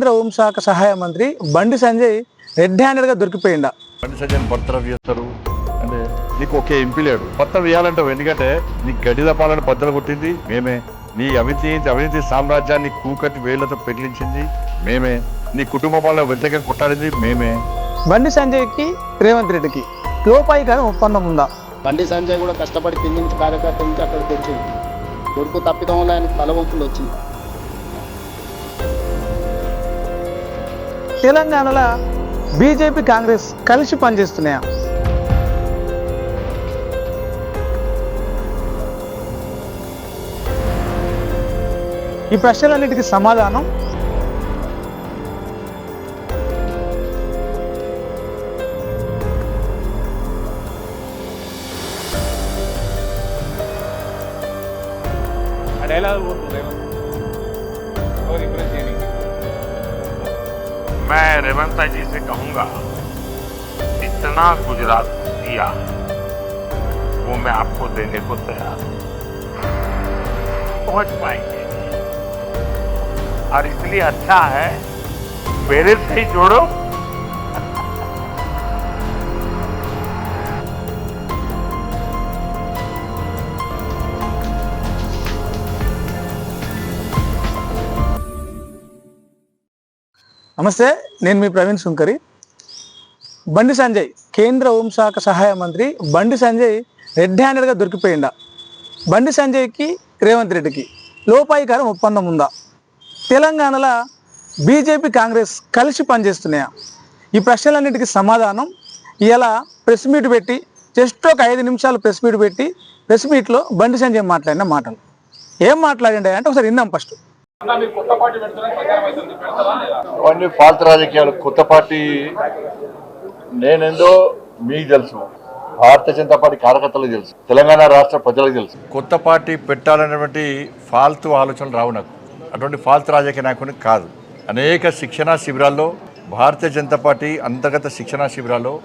కేంద్ర హోంశాఖ సహాయ మంత్రి బండి సంజయ్ రెడ్ హ్యాండెడ్గా దొరికిపోయిందా? బండి సంజయ్ బర్తరఫ్ చేస్తారు అంటే నీకు ఒకే ఎంపీ లేడు. మొత్తం వేయాలంటావు, ఎందుకంటే నీ గడ్డి తప్పాలని బద్దలు కొట్టింది మేమే, నీ అవినీతి సామ్రాజ్యాన్ని కూకటి వేళ్లతో పెగిలించింది మేమే, నీ కుటుంబ పాలన వ్యతిరేకంగా కొట్టాడింది మేమే. బండి సంజయ్కి రేవంత్ రెడ్డికి లోపాయికారం ఒప్పందం ఉందా? బండి సంజయ్ కూడా కష్టపడి కింది నుంచి కార్యకర్త నుంచి అక్కడికి వచ్చింది. కొడుకు తప్పిదం వల్ల ఆయనకు తలవంపులు వచ్చింది. తెలంగాణలో బీజేపీ కాంగ్రెస్ కలిసి పనిచేస్తున్నాయా? ఈ ప్రశ్నలన్నిటికీ సమాధానం मैं रेवंत जी से कहूंगा, इतना गुजरात दिया वो मैं आपको देने को तैयार हूं, पहुंच पाएंगे। और इसलिए अच्छा है मेरे से ही जोड़ो। నమస్తే, నేను మీ ప్రవీణ్ సుంకరి. బండి సంజయ్ కేంద్ర హోంశాఖ సహాయ మంత్రి బండి సంజయ్ రెడ్ హ్యాండెడ్గా దొరికిపోయిందా? బండి సంజయ్కి రేవంత్ రెడ్డికి లోపాయికారం ఒప్పందం ఉందా? తెలంగాణలో బీజేపీ కాంగ్రెస్ కలిసి పనిచేస్తున్నాయా? ఈ ప్రశ్నలన్నిటికీ సమాధానం ఇలా ప్రెస్ మీట్ పెట్టి జస్ట్ ఒక 5 నిమిషాలు ప్రెస్ మీట్ పెట్టి ప్రెస్ మీట్లో బండి సంజయ్ మాట్లాడిన మాటలు ఏం మాట్లాడిండే అంటే ఒకసారి విందాం. ఫస్ట్ అవన్నీ ఫాల్తు రాజకీయాలు. కొత్త పార్టీ నేనేందో మీకు తెలుసు, భారతీయ జనతా పార్టీ కార్యకర్తలకు తెలుసు, తెలంగాణ రాష్ట్ర ప్రజలకు తెలుసు. కొత్త పార్టీ పెట్టాలనేటువంటి ఫాల్తు ఆలోచనలు రావు నాకు. అటువంటి ఫాల్తు రాజకీయ నాయకుని కాదు. అనేక శిక్షణా శిబిరాల్లో భారతీయ జనతా పార్టీ అంతర్గత శిక్షణా శిబిరాల్లో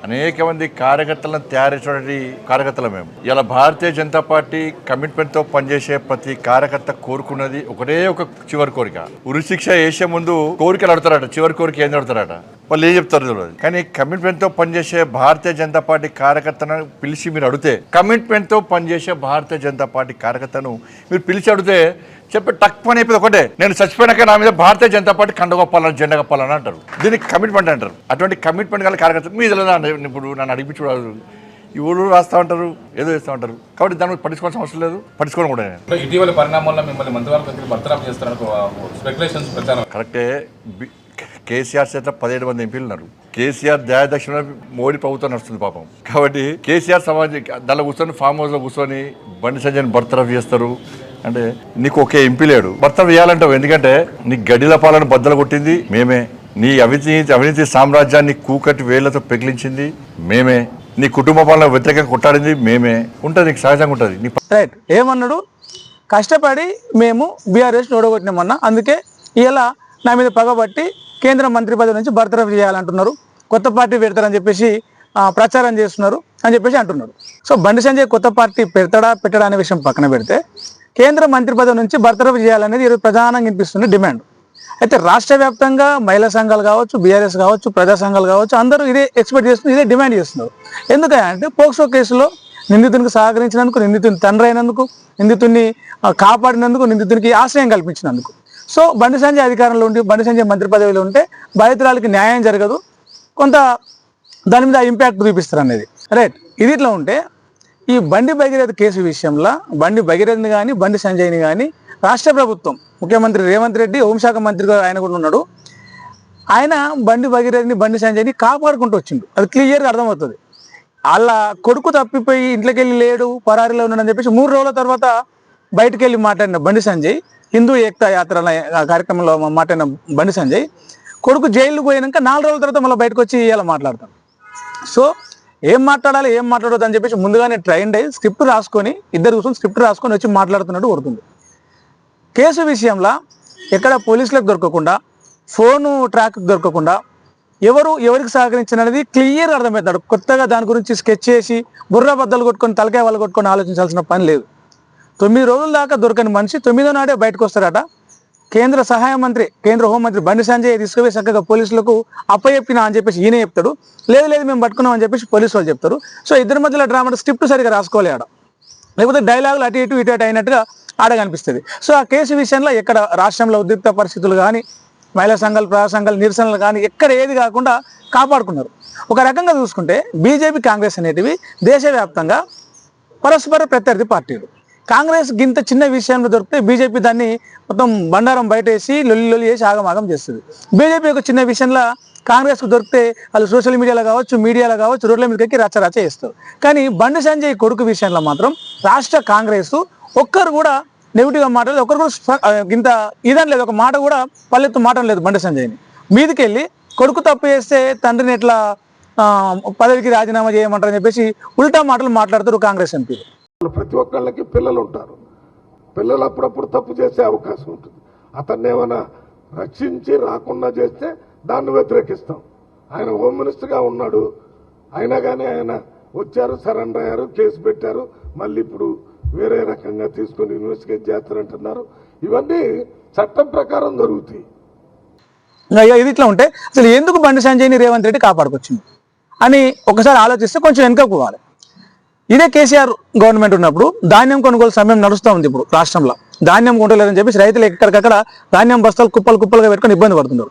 అనేక మంది కార్యకర్తలను తయారు చేసినటువంటి కార్యకర్తలు మేము. ఇలా భారతీయ జనతా పార్టీ కమిట్మెంట్తో పనిచేసే ప్రతి కార్యకర్త కోరుకున్నది ఒకటే ఒక చివరి కోరిక. ఉరిశిక్ష వేసే ముందు కోరికలు అడుగుతారట, చివరి కోరిక ఏం అడుగుతారట, వాళ్ళు ఏం చెప్తారు తెలియదు. కానీ కమిట్మెంట్తో పనిచేసే భారతీయ జనతా పార్టీ కార్యకర్తను పిలిచి మీరు అడిగితే, కమిట్మెంట్తో పనిచేసే భారతీయ జనతా పార్టీ కార్యకర్తను మీరు పిలిచి అడిగితే చెప్పి టక్ పని అయిపోయింది ఒకటే, నేను చచ్చిపోయినాక నా మీద భారతీయ జనతా పార్టీ కండగొప్పాలని జెండా కప్పాలని అంటారు. దీనికి కమిట్మెంట్ అంటారు. అటువంటి కమిట్మెంట్ గల కార్యకర్త మీద ఇప్పుడు నన్ను అడిగించుకోవడం ఈ ఊరు రాస్తూ ఉంటారు, ఏదో చేస్తూ ఉంటారు. కాబట్టి దాని మీద పట్టించుకోవాల్సిన అవసరం లేదు, పట్టించుకోవడం కూడా. ఇటీవల పరిణామాల్లో మిమ్మల్ని మంత్రివర్గం బర్తరఫ్ చేస్తారని స్పెక్యులేషన్స్ ప్రచారం. కరెక్టే. కేసీఆర్ చేత 17 మంది ఎంపీలు ఉన్నారు. కేసీఆర్ దయాదక్షిణ మోడీ ప్రభుత్వం నడుస్తుంది పాపం. కాబట్టి కేసీఆర్ సమాజం దానిలో కూర్చొని ఫామ్ హౌస్లో కూర్చొని బండి సంజయ్ని బర్తరఫ్ చేస్తారు అంటే నీకు ఒకే ఎంపీ లేడు. బర్తరఫ్ చేయాలంటావు, ఎందుకంటే నీ గడ్డిల పాలన బద్దలు కొట్టింది మేమే, నీ అవినీతి సామ్రాజ్యాన్ని కూకటి వేళ్లతో పెగిలించింది మేమే, నీ కుటుంబ పాలన వ్యతిరేకంగా కొట్టాడింది మేమే. ఉంటుంది, నీకు సహజంగా ఉంటుంది. రైట్. ఏమన్నాడు? కష్టపడి మేము బీఆర్ఎస్ ఓడగొట్టినామన్నా, అందుకే ఇలా నా మీద పగబట్టి కేంద్ర మంత్రి పదవి నుంచి బర్తరఫ్ చేయాలంటున్నారు, కొత్త పార్టీ పెడతారని చెప్పేసి ప్రచారం చేస్తున్నారు అని చెప్పేసి అంటున్నారు. సో బండి సంజయ్ కొత్త పార్టీ పెట్టడా అనే విషయం పక్కన పెడితే కేంద్ర మంత్రి పదవి నుంచి బర్తరఫ్ చేయాలనేది ఈరోజు ప్రధానంగా వినిపిస్తున్న డిమాండ్. అయితే రాష్ట్ర వ్యాప్తంగా మహిళా సంఘాలు కావచ్చు, బీఆర్ఎస్ కావచ్చు, ప్రజా సంఘాలు కావచ్చు, అందరూ ఇదే ఎక్స్పెక్ట్ చేస్తున్నారు, ఇదే డిమాండ్ చేస్తున్నారు. ఎందుకంటే పోక్సో కేసులో నిందితునికి సహకరించినందుకు, నిందితుని తండ్రి అయినందుకు, నిందితుడిని కాపాడినందుకు, నిందితునికి ఆశ్రయం కల్పించినందుకు. సో బండి సంజయ్ అధికారంలో ఉండి బండి సంజయ్ మంత్రి పదవిలో ఉంటే బాధితురాలకి న్యాయం జరగదు, కొంత దాని మీద ఇంపాక్ట్ చూపిస్తారు అనేది. రైట్. ఇది ఇట్లా ఉంటే ఈ బండి భగీరథ కేసు విషయంలో బండి భగీరథని కానీ బండి సంజయ్ని కానీ రాష్ట్ర ప్రభుత్వం, ముఖ్యమంత్రి రేవంత్ రెడ్డి, హోంశాఖ మంత్రిగా ఆయన కూడా ఉన్నాడు, ఆయన బండి భగీరథని బండి సంజయ్ని కాపాడుకుంటూ వచ్చిండు. అది క్లియర్గా అర్థమవుతుంది. వాళ్ళ కొడుకు తప్పిపోయి ఇంట్లోకి వెళ్ళి లేడు, పరారీలో ఉన్నాడని చెప్పేసి 3 రోజుల తర్వాత బయటకు వెళ్ళి మాట్లాడిన బండి సంజయ్, హిందూ ఏకతా యాత్ర కార్యక్రమంలో మాట్లాడిన బండి సంజయ్ కొడుకు జైలుకు పోయినాక 4 రోజుల తర్వాత మళ్ళీ బయటకు వచ్చి ఇలా మాట్లాడతాడు. సో ఏం మాట్లాడాలి ఏం మాట్లాడదు అని చెప్పేసి ముందుగానే ట్రైన్ అయ్యి స్క్రిప్ట్ రాసుకొని, ఇద్దరు కూర్చొని స్క్రిప్ట్ రాసుకొని వచ్చి మాట్లాడుతున్నట్టు కొడుతుంది. కేసు విషయంలో ఎక్కడ పోలీసులకు దొరకకుండా, ఫోను ట్రాక్ దొరకకుండా ఎవరికి సహకరించినది క్లియర్గా అర్థమవుతాడు. కొత్తగా దాని గురించి స్కెచ్ చేసి బుర్ర బద్దలు కొట్టుకొని తలకాయ వాళ్ళు కొట్టుకొని ఆలోచించాల్సిన పని లేదు. 9 రోజుల దాకా దొరకని మనిషి 9వ నాడే బయటకు వస్తారట. కేంద్ర సహాయ మంత్రి కేంద్ర హోంమంత్రి బండి సంజయ్ తీసుకుపోయి చక్కగా పోలీసులకు అప్పచెప్పినా అని చెప్పేసి ఈయన చెప్తాడు. లేదు మేము పట్టుకున్నాం అని చెప్పేసి పోలీసు వాళ్ళు చెప్తారు. సో ఇద్దరి మధ్యలో డ్రామా స్క్రిప్ట్ సరిగా రాసుకోలే ఆడ, లేకపోతే డైలాగులు అటు ఇటు అయినట్టుగా ఆడ కనిపిస్తుంది. సో ఆ కేసు విషయంలో ఎక్కడ రాష్ట్రంలో ఉద్రిక్త పరిస్థితులు కానీ, మహిళా సంఘాలు, ప్రజా సంఘాలు నిరసనలు కానీ ఎక్కడ ఏది కాకుండా కాపాడుకున్నారు. ఒక రకంగా చూసుకుంటే బీజేపీ, కాంగ్రెస్ అనేటివి దేశవ్యాప్తంగా పరస్పర ప్రత్యర్థి పార్టీలు. కాంగ్రెస్ గింత చిన్న విషయంలో దొరికితే బీజేపీ దాన్ని మొత్తం బండారం బయట వేసి లొల్లి చేసి ఆగమాగం చేస్తుంది. బీజేపీ ఒక చిన్న విషయంలో కాంగ్రెస్కు దొరికితే వాళ్ళు సోషల్ మీడియాలో కావచ్చు రోడ్ల మీదకి రచ్చ చేస్తారు. కానీ బండి సంజయ్ కొడుకు విషయంలో మాత్రం రాష్ట్ర కాంగ్రెస్ ఒక్కరు కూడా నెగిటివ్గా మాట్లాడలేదు, ఒక్కరు కూడా ఇంత ఇదని లేదు, ఒక మాట కూడా పల్లెత్తు మాట లేదు. బండి సంజయ్ని మీదకి వెళ్ళి కొడుకు తప్పు చేస్తే తండ్రిని ఎట్లా పదవికి రాజీనామా చేయమంటారని చెప్పేసి ఉల్టా మాటలు మాట్లాడుతారు కాంగ్రెస్ ఎంపీలు. ప్రతి ఒక్కళ్ళకి పిల్లలు ఉంటారు. పిల్లలు అప్పుడప్పుడు తప్పు చేసే అవకాశం ఉంటుంది. అతన్ని ఏమైనా రక్షించి రాకుండా చేస్తే దాన్ని వ్యతిరేకిస్తాం. ఆయన హోమ్ మినిస్టర్గా ఉన్నాడు, అయినా కానీ ఆయన వచ్చారు, సరెండర్ అయ్యారు, కేసు పెట్టారు, మళ్ళీ ఇప్పుడు వేరే రకంగా తీసుకొని ఇన్వెస్టిగేట్ చేస్తారంటున్నారు. ఇవన్నీ చట్టం ప్రకారం జరుగుతాయి. ఇది ఇట్లా ఉంటే అసలు ఎందుకు బండి సంజయ్ని రేవంత్ రెడ్డి కాపాడుకొచ్చింది అని ఒకసారి ఆలోచిస్తే కొంచెం వెనుకకు పోవాలి. ఇదే కేసీఆర్ గవర్నమెంట్ ఉన్నప్పుడు ధాన్యం కొనుగోలు సమయం నడుస్తూ ఉంది. ఇప్పుడు రాష్ట్రంలో ధాన్యం కొంటలేదని చెప్పేసి రైతులు ఎక్కడికక్కడ ధాన్యం బస్తాలు కుప్పలుగా పెట్టుకొని ఇబ్బంది పడుతున్నారు.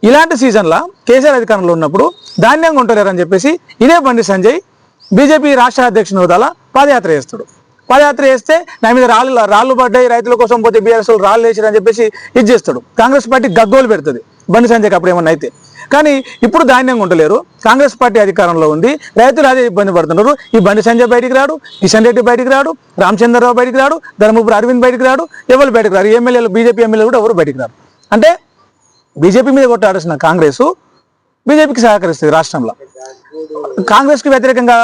ఇలాంటి సీజన్లో కేసీఆర్ అధికారంలో ఉన్నప్పుడు ధాన్యం కొంటలేరని చెప్పేసి ఇదే బండి సంజయ్ బీజేపీ రాష్ట్ర అధ్యక్షుని హోదాలో పాదయాత్ర చేస్తాడు. పాదయాత్ర చేస్తే నా మీద రాళ్ళు పడ్డాయి, రైతుల కోసం పోతే బీఆర్ఎస్ రాళ్ళు వేసారని చెప్పేసి ఇది చేస్తాడు. కాంగ్రెస్ పార్టీ గగ్గోలు పెడుతుంది బండి సంజయ్కి అప్పుడు ఏమన్నా అయితే. కానీ ఇప్పుడు ధాన్యం కొంటలేరు, కాంగ్రెస్ పార్టీ అధికారంలో ఉంది, రైతులు అదే ఇబ్బంది పడుతున్నారు. ఈ బండి సంజయ్ బయటికి రాడు, కిషన్ రెడ్డి బయటికి రాడు, రామచంద్రరావు బయటికి రాడు, ధర్మపురి అరవింద్ బయటికి రాడు, ఎవరు బయటకు రారు. ఎమ్మెల్యేలు, బీజేపీ ఎమ్మెల్యేలు కూడా ఎవరు బయటికి రారు. అంటే బీజేపీ మీద కొట్టాడాల్సిన కాంగ్రెస్ బీజేపీకి సహకరిస్తుంది. రాష్ట్రంలో కాంగ్రెస్కి వ్యతిరేకంగా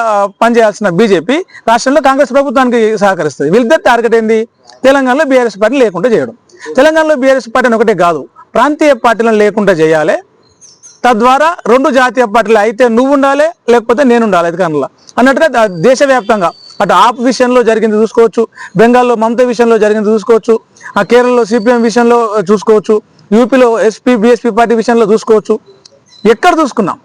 పనిచేయాల్సిన బీజేపీ రాష్ట్రంలో కాంగ్రెస్ ప్రభుత్వానికి సహకరిస్తుంది. వీళ్ళిద్దరు టార్గెట్ ఏంది? తెలంగాణలో బీఆర్ఎస్ పార్టీ లేకుండా చేయడం. తెలంగాణలో బీఆర్ఎస్ పార్టీని ఒకటే కాదు, ప్రాంతీయ పార్టీలను లేకుండా చేయాలి. తద్వారా రెండు జాతీయ పార్టీలు అయితే నువ్వు ఉండాలి, లేకపోతే నేను ఉండాలి అధికారంలో అన్నట్టుగా దేశవ్యాప్తంగా అటు ఆప్ విషయంలో జరిగింది చూసుకోవచ్చు, బెంగాల్లో మమతా విషయంలో జరిగింది చూసుకోవచ్చు, ఆ కేరళలో సిపిఎం విషయంలో చూసుకోవచ్చు, యూపీలో ఎస్పీ బీఎస్పీ పార్టీ విషయంలో చూసుకోవచ్చు. ఎక్కడ చూసుకున్నాం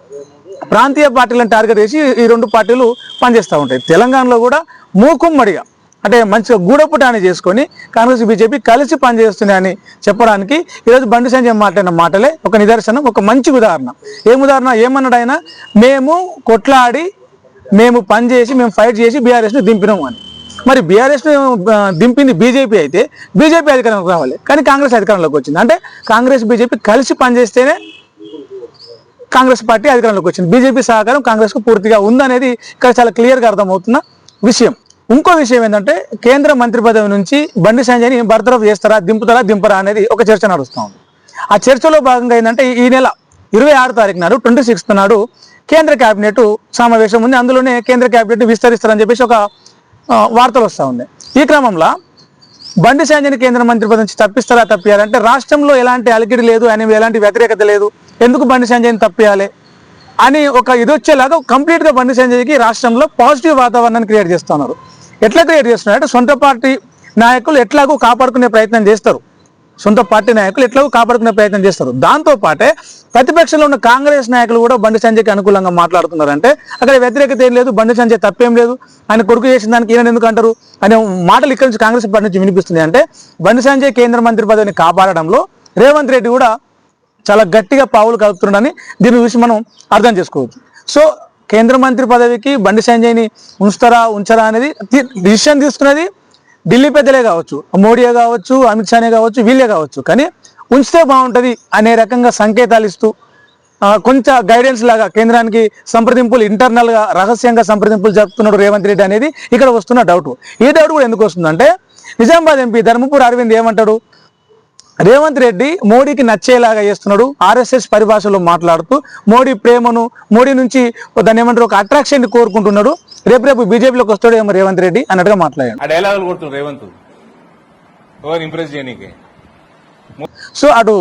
ప్రాంతీయ పార్టీలను టార్గెట్ చేసి ఈ రెండు పార్టీలు పనిచేస్తూ ఉంటాయి. తెలంగాణలో కూడా మూకుమ్మడిగా అంటే మంచిగా గూడపుటాన్ని చేసుకొని కాంగ్రెస్ బీజేపీ కలిసి పనిచేస్తున్నాయని చెప్పడానికి ఈరోజు బండి సంజయ్ మాట్లాడిన మాటలే ఒక నిదర్శనం, ఒక మంచి ఉదాహరణ. ఏమన్నాడు ఆయన? మేము కొట్లాడి, మేము పనిచేసి, మేము ఫైట్ చేసి బీఆర్ఎస్ని దింపినాము అని. మరి బీఆర్ఎస్ని దింపింది బీజేపీ అయితే బీజేపీ అధికారంలోకి రావాలి, కానీ కాంగ్రెస్ అధికారంలోకి వచ్చింది. అంటే కాంగ్రెస్ బీజేపీ కలిసి పనిచేస్తేనే కాంగ్రెస్ పార్టీ అధికారంలోకి వచ్చింది. బీజేపీ సహకారం కాంగ్రెస్కు పూర్తిగా ఉందనేది ఇక్కడ చాలా క్లియర్గా అర్థమవుతున్న విషయం. ఇంకో విషయం ఏంటంటే కేంద్ర మంత్రి పదవి నుంచి బండి సంజయ్ని బర్తరఫ్ చేస్తారా, దింపుతారా అనేది ఒక చర్చ నడుస్తూ ఉంది. ఆ చర్చలో భాగంగా ఏంటంటే ఈ నెల 26 తారీఖు నాడు 26th నాడు కేంద్ర కేబినెట్ సమావేశం ఉంది. అందులోనే కేంద్ర కేబినెట్ విస్తరిస్తారని చెప్పేసి ఒక వార్తలు వస్తూ ఉన్నాయి. ఈ క్రమంలో బండి సంజయ్ని కేంద్ర మంత్రి పదవి నుంచి తప్పియాలంటే రాష్ట్రంలో ఎలాంటి అలికిడి లేదు, ఆయన ఎలాంటి వ్యతిరేకత లేదు, ఎందుకు బండి సంజయ్ని తప్పియాలి అని ఒక ఇది వచ్చేలాగా కంప్లీట్గా బండి సంజయ్కి రాష్ట్రంలో పాజిటివ్ వాతావరణాన్ని క్రియేట్ చేస్తున్నారు. ఎట్లా క్రియేట్ చేస్తున్నారంటే సొంత పార్టీ నాయకులు ఎట్లాగో కాపాడుకునే ప్రయత్నం చేస్తారు. దాంతోపాటే ప్రతిపక్షంలో ఉన్న కాంగ్రెస్ నాయకులు కూడా బండి సంజయ్కి అనుకూలంగా మాట్లాడుతున్నారంటే అక్కడ వ్యతిరేకత ఏం లేదు, బండి సంజయ్ తప్పేం లేదు, ఆయన కొడుకు చేసిన దానికి ఈయన ఎందుకు అంటారు అనే మాటలు ఇక్కడ నుంచి కాంగ్రెస్ పార్టీ నుంచి వినిపిస్తుంది. అంటే బండి సంజయ్ కేంద్ర మంత్రి పదవిని కాపాడడంలో రేవంత్ రెడ్డి కూడా చాలా గట్టిగా పావులు కలుపుతున్నాడని దీన్ని చూసి మనం అర్థం చేసుకోవచ్చు. సో కేంద్ర మంత్రి పదవికి బండి సంజయ్ని ఉంచరా అనేది డిసిషన్ తీసుకున్నది ఢిల్లీ పెద్దలే కావచ్చు, మోడీయే కావచ్చు, అమిత్ షానే కావచ్చు, వీళ్ళే కావచ్చు. కానీ ఉంచితే బాగుంటుంది అనే రకంగా సంకేతాలు ఇస్తూ కొంచెం గైడెన్స్ లాగా కేంద్రానికి సంప్రదింపులు ఇంటర్నల్గా రహస్యంగా సంప్రదింపులు జరుపుతున్నాడు రేవంత్ రెడ్డి అనేది ఇక్కడ వస్తున్న డౌట్. ఈ డౌట్ కూడా ఎందుకు వస్తుందంటే నిజామాబాద్ ఎంపీ ధర్మపురి అరవింద్ ఏమంటాడు? రేవంత్ రెడ్డి మోడీకి నచ్చేలాగా చేస్తున్నాడు, ఆర్ఎస్ఎస్ పరిభాషలో మాట్లాడుతూ మోడీ ప్రేమను, మోడీ నుంచి దాన్ని ఏమంటారు ఒక అట్రాక్షన్ కోరుకుంటున్నాడు, రేపు బీజేపీలోకి వస్తాడు ఏమో రేవంత్ రెడ్డి అన్నట్టుగా మాట్లాడాడు. ఆ డైలాగులు కొడుతున్నాడు రేవంత్ ఇంప్రెస్ చేయడానికి. సో అటు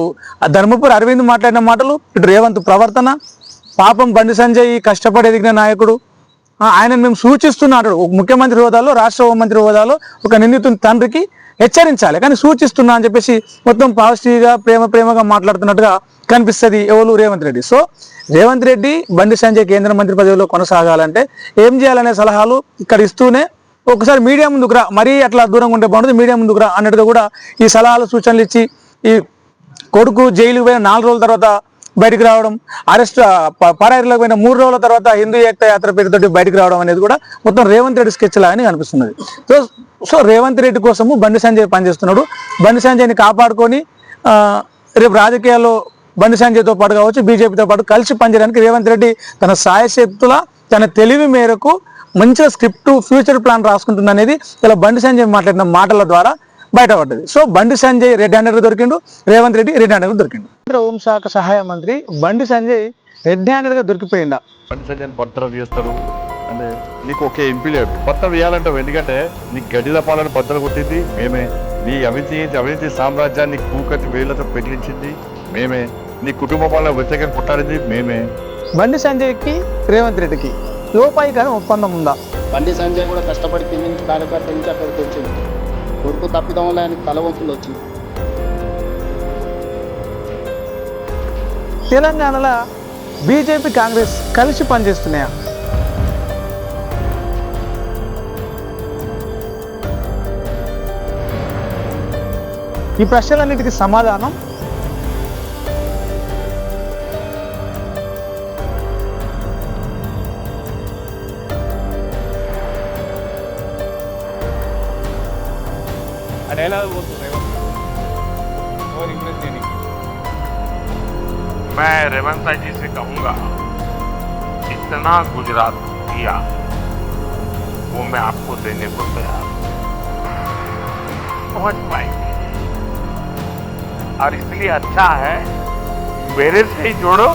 ధర్మపురి అరవింద్ మాట్లాడిన మాటలు, ఇటు రేవంత్ ప్రవర్తన, పాపం బండి సంజయ్ కష్టపడి ఎదిగిన నాయకుడు, ఆయనను మేము సూచిస్తున్నాడు ముఖ్యమంత్రి హోదాలో, రాష్ట్ర హోంమంత్రి హోదాలో ఒక నిందితుని తండ్రికి హెచ్చరించాలి, కానీ సూచిస్తున్నా అని చెప్పేసి మొత్తం పాజిటివ్గా ప్రేమగా మాట్లాడుతున్నట్టుగా కనిపిస్తుంది ఎవరు రేవంత్ రెడ్డి. సో రేవంత్ రెడ్డి బండి సంజయ్ కేంద్ర మంత్రి పదవిలో కొనసాగాలంటే ఏం చేయాలనే సలహాలు ఇక్కడ ఇస్తూనే ఒకసారి మీడియా ముందుకు రా, మరీ అట్లా దూరంగా ఉంటే బాగుంటుంది, మీడియా ముందుకు రా అన్నట్టుగా కూడా ఈ సలహాలు సూచనలు ఇచ్చి ఈ కొడుకు జైలుకు పోయిన 4 రోజుల తర్వాత బయటకు రావడం, అరెస్ట్ పరారీలోకి పోయిన 3 రోజుల తర్వాత హిందూ ఏకతా యాత్ర పేరుతో బయటకు రావడం అనేది కూడా మొత్తం రేవంత్ రెడ్డి స్కెచ్ లాగానే కనిపిస్తున్నది. సో రేవంత్ రెడ్డి కోసము బండి సంజయ్ పనిచేస్తున్నాడు. బండి సంజయ్ని కాపాడుకొని రేపు రాజకీయాల్లో బండి సంజయ్తో పాటు కావచ్చు, బీజేపీతో పాటు కలిసి పనిచేయడానికి రేవంత్ రెడ్డి తన సాయశక్తుల తన తెలివి మేరకు మంచిగా స్క్రిప్ట్ ఫ్యూచర్ ప్లాన్ రాసుకుంటుంది అనేది ఇలా బండి సంజయ్ మాట్లాడిన మాటల ద్వారా బయటపడ్డది. సో బండి సంజయ్ రెడ్ హ్యాండెడ్గా దొరికిండు, రేవంత్ రెడ్డి రెడ్ హ్యాండెడ్గా దొరికిండు. కేంద్ర హోంశాఖ సహాయ మంత్రి బండి సంజయ్ రెడ్ హ్యాండెడ్గా దొరికిపోయిందా? బండి సంజయ్ బర్తరఫ్ చేస్తారు అంటే నీకు ఒకే ఎంపీ లేదు బర్తరఫ్ చేయాలంటావు, ఎందుకంటే నీకు గడిల పాలన బద్దలు కొట్టింది మేమే, నీ అవినీతి సామ్రాజ్యాన్ని కూకటి వేళ్లతో పెగిలించింది మేమే, నీ కుటుంబ పాలన వ్యతిరేకంగా కొట్టాడింది మేమే. బండి సంజయ్కి రేవంత్ రెడ్డికి లోపాయికారం ఒప్పందం ఉందా? బండి సంజయ్ కూడా కష్టపడి కింది నుంచి కార్యకర్త నుంచి అక్కడికి వచ్చింది. కొడుకు తప్పిదం వల్ల ఆయనకు తలవంపులు వచ్చింది. తెలంగాణలో బీజేపీ కాంగ్రెస్ కలిసి పనిచేస్తున్నాయా? ఈ ప్రశ్నలన్నిటికీ సమాధానం मैं रेवंत जी से कहूंगा, जितना गुजरात किया वो मैं आपको देने को तैयार पहुंच पाएंगे, और इसलिए अच्छा है मेरे से ही जोड़ो